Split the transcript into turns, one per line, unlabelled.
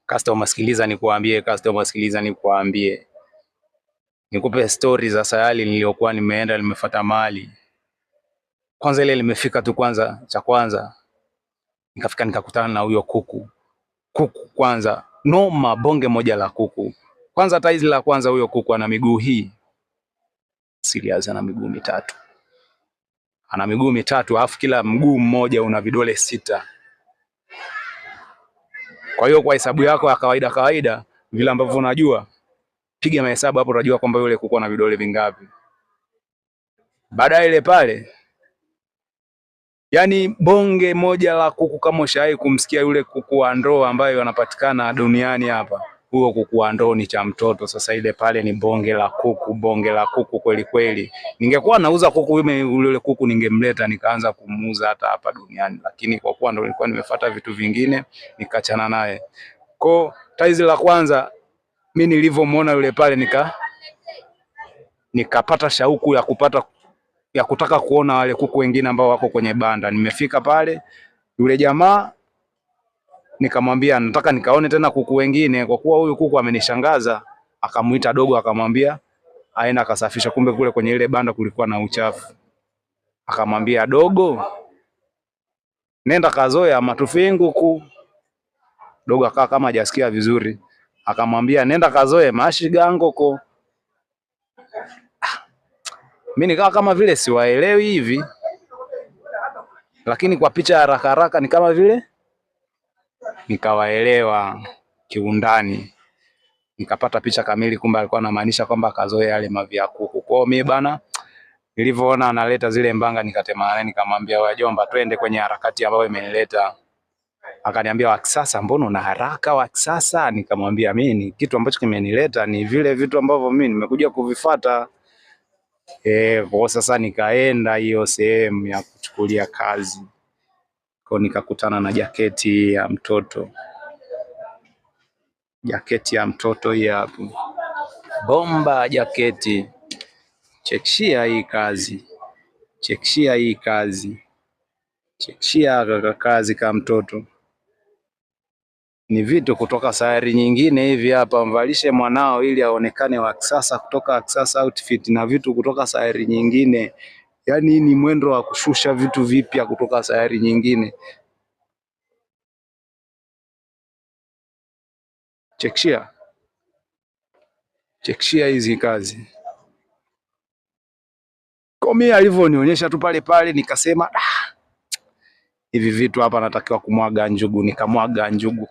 Customer sikiliza nikuambie, customer sikiliza nikuambie. Nikupe story za sayali niliyokuwa nimeenda nimefuata mali. Kwanza ile nimefika tu cha kwanza nikafika nikakutana na huyo kuku. Kuku kwanza noma bonge moja la kuku. Kwanza taizi la kwanza huyo kuku ana miguu hii. Serious ana miguu mitatu. Ana miguu mitatu alafu kila mguu mmoja una vidole 6. Kwa hiyo kwa hesabu yako ya kawaida vile ambavyo unajua, piga mahesabu hapo utajua kwamba yule kuku ana vidole vingapi. Baada ile pale, yani bonge moja la kuku kama ushawahi kumsikia yule kuku wa ndoo ambaye wanapatikana duniani hapa. Huo kuku wa ndoo ni cha mtoto. Sasa ile pale ni bonge la kuku kweli kweli. Ningekuwa nauza kuku yule kuku ningemleta nikaanza kumuuza hata hapa duniani, lakini kwa kuwa ndo nilikuwa nimefuata vitu vingine nikachana naye. Kwa taizi la kwanza mimi nilivyomuona yule pale nikapata shauku ya kutaka kuona wale kuku wengine ambao wako kwenye banda. Nimefika pale yule jamaa nikamwambia nataka nikaone tena kuku wengine kwa kuwa huyu kuku amenishangaza. Akamuita dogo akamwambia aenda akasafisha, kumbe kule kwenye ile banda kulikuwa na uchafu. Akamwambia dogo, nenda kazoea matufinguku. Dogo akaa kama hajasikia vizuri. Akamwambia nenda kazoe mashigangoko. Mimi nikawa kama vile siwaelewi hivi, lakini kwa picha haraka haraka ni kama vile nikawaelewa kiundani. Nikapata picha kamili, kumbe alikuwa anamaanisha kwamba kazoe yale mavi ya kuku. Kwa hiyo mimi bana, nilivyoona analeta zile mbanga nikatema naye, nikamwambia wajomba, twende kwenye harakati ambayo imenileta. Akaniambia wa kisasa, mbona una haraka wa kisasa? Nikamwambia mimi kitu ambacho kimenileta ni vile vitu ambavyo mimi nimekuja kuvifuata. Kwa sasa nikaenda hiyo sehemu ya kuchukulia kazi. Kwa nikakutana na jaketi ya mtoto. Jaketi ya mtoto hii hapo. Bomba jaketi. Chekshia hii kazi. Chekshia hii kazi. Chekshia kazi kama mtoto. Ni vitu kutoka sayari nyingine hivi hapa, mvalishe mwanao ili aonekane wa kisasa, kutoka kisasa outfit na vitu kutoka sayari nyingine. Yaani ni mwendo wa kushusha vitu vipya kutoka sayari nyingine. Chekshia. Chekshia hizi kazi. Kwa mimi alivyonionyesha tu pale nikasema hivi vitu hapa natakiwa kumwaga njugu. Nikamwaga njugu